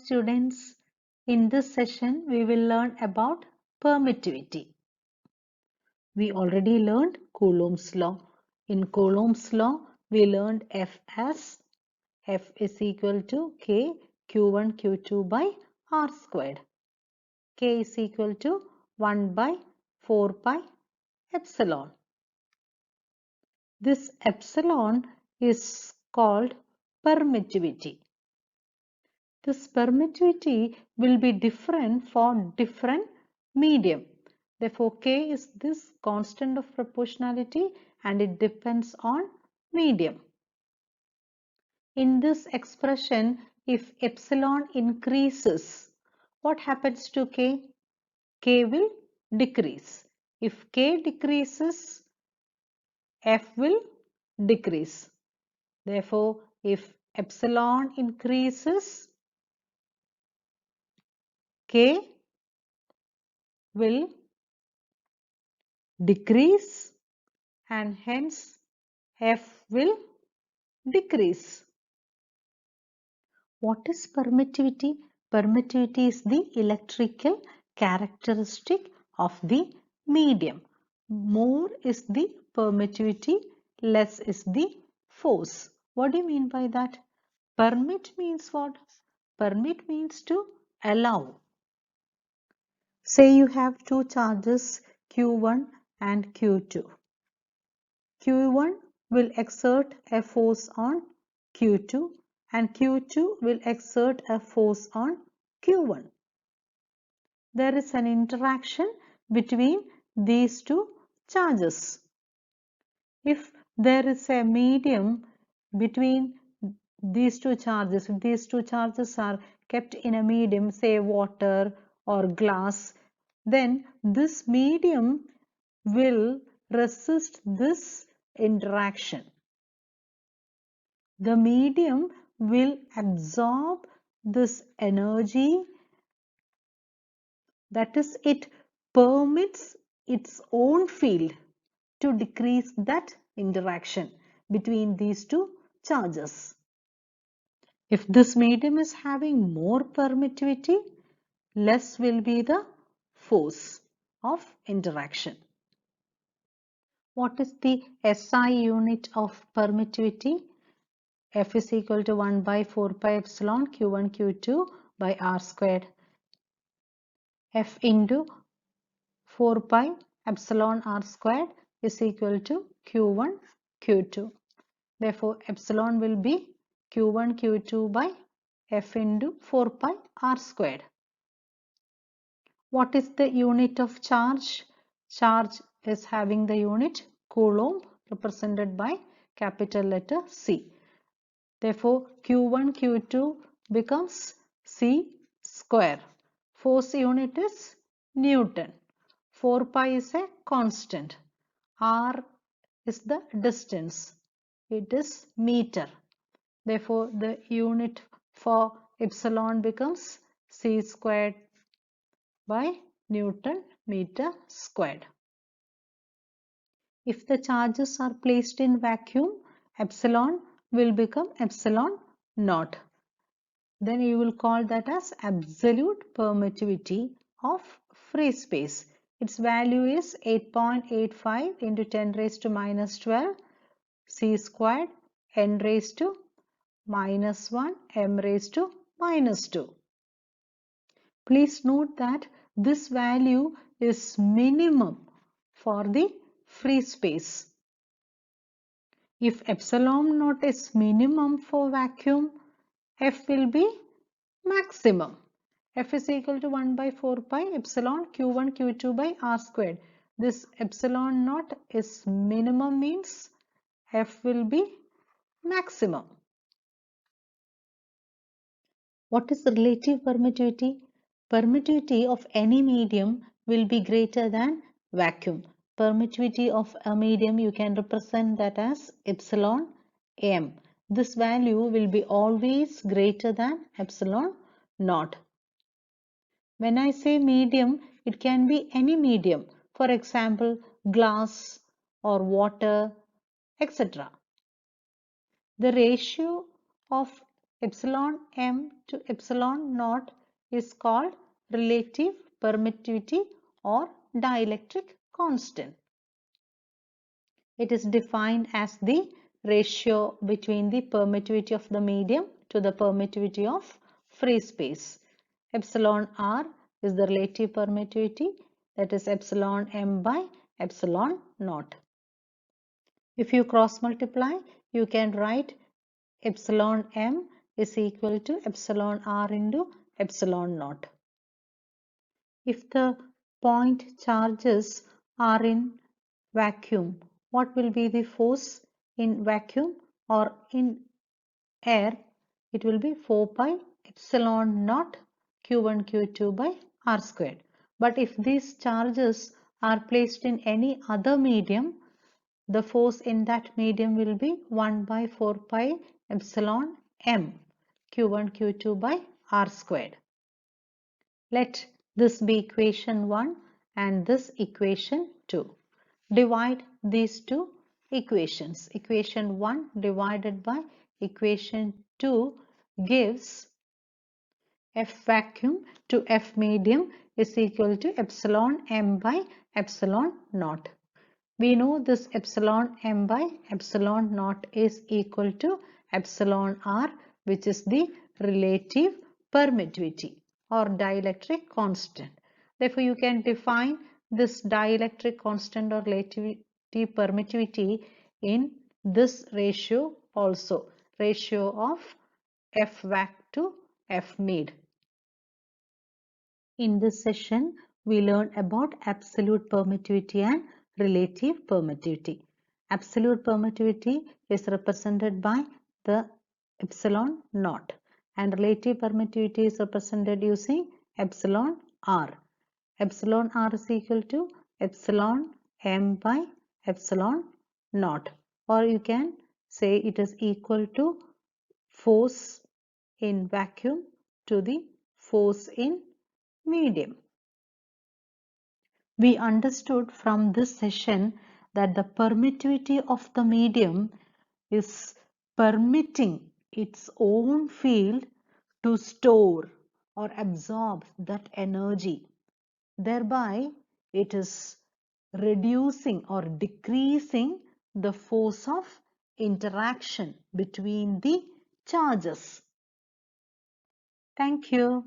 students. In this session, we will learn about permittivity. We already learned Coulomb's law. In Coulomb's law, we learned F as F is equal to K Q1 Q2 by R squared. K is equal to 1 by 4 pi epsilon. This epsilon is called permittivity. This permittivity will be different for different medium. Therefore, K is this constant of proportionality and it depends on medium. In this expression, if epsilon increases, what happens to K? K will decrease. If K decreases, F will decrease. Therefore, if epsilon increases, K will decrease and hence F will decrease. What is permittivity? Permittivity is the electrical characteristic of the medium. More is the permittivity, less is the force. What do you mean by that? Permit means what? Permit means to allow. Say you have two charges Q1 and Q2. Q1 will exert a force on Q2 and Q2 will exert a force on Q1. There is an interaction between these two charges. If there is a medium between these two charges, if these two charges are kept in a medium, say water or glass, then this medium will resist this interaction. The medium will absorb this energy, that is, it permits its own field to decrease that interaction between these two charges. If this medium is having more permittivity, less will be the force of interaction. What is the SI unit of permittivity? F is equal to 1 by 4 pi epsilon Q1 Q2 by R squared. F into 4 pi epsilon R squared is equal to Q1 Q2. Therefore, epsilon will be Q1 Q2 by F into 4 pi R squared. What is the unit of charge? Charge is having the unit Coulomb, represented by capital letter C. Therefore, Q1 Q2 becomes C square. Force unit is Newton. 4 pi is a constant. R is the distance. It is meter. Therefore, the unit for epsilon becomes C squared by Newton meter squared. If the charges are placed in vacuum, epsilon will become epsilon naught. Then you will call that as absolute permittivity of free space. Its value is 8.85 into 10 raised to minus 12 C squared n raised to minus 1 m raised to minus 2. Please note that this value is minimum for the free space. If epsilon naught is minimum for vacuum, F will be maximum. F is equal to 1 by 4 pi epsilon Q1 Q2 by R squared. This epsilon naught is minimum, means F will be maximum. What is relative permittivity? Permittivity of any medium will be greater than vacuum. Permittivity of a medium, you can represent that as epsilon m. This value will be always greater than epsilon naught. When I say medium, it can be any medium. For example, glass or water, etc. The ratio of epsilon m to epsilon naught is called relative permittivity or dielectric constant. It is defined as the ratio between the permittivity of the medium to the permittivity of free space. Epsilon r is the relative permittivity, that is epsilon m by epsilon naught. If you cross multiply, you can write epsilon m is equal to epsilon r into epsilon naught. If the point charges are in vacuum, what will be the force in vacuum or in air? It will be 4 pi epsilon naught q1 q2 by r squared. But if these charges are placed in any other medium, the force in that medium will be 1 by 4 pi epsilon m q1 q2 by r squared. Let this be equation 1 and this equation 2. Divide these two equations. Equation 1 divided by equation 2 gives F vacuum to F medium is equal to epsilon m by epsilon naught. We know this epsilon m by epsilon naught is equal to epsilon r, which is the relative permittivity or dielectric constant. Therefore, you can define this dielectric constant or relative permittivity in this ratio also, ratio of F vac to F med. In this session, we learn about absolute permittivity and relative permittivity. Absolute permittivity is represented by the epsilon naught and relative permittivity is represented using epsilon r. Epsilon r is equal to epsilon m by epsilon naught, or you can say it is equal to force in vacuum to the force in medium. We understood from this session that the permittivity of the medium is permitting its own field to store or absorb that energy. Thereby, it is reducing or decreasing the force of interaction between the charges. Thank you.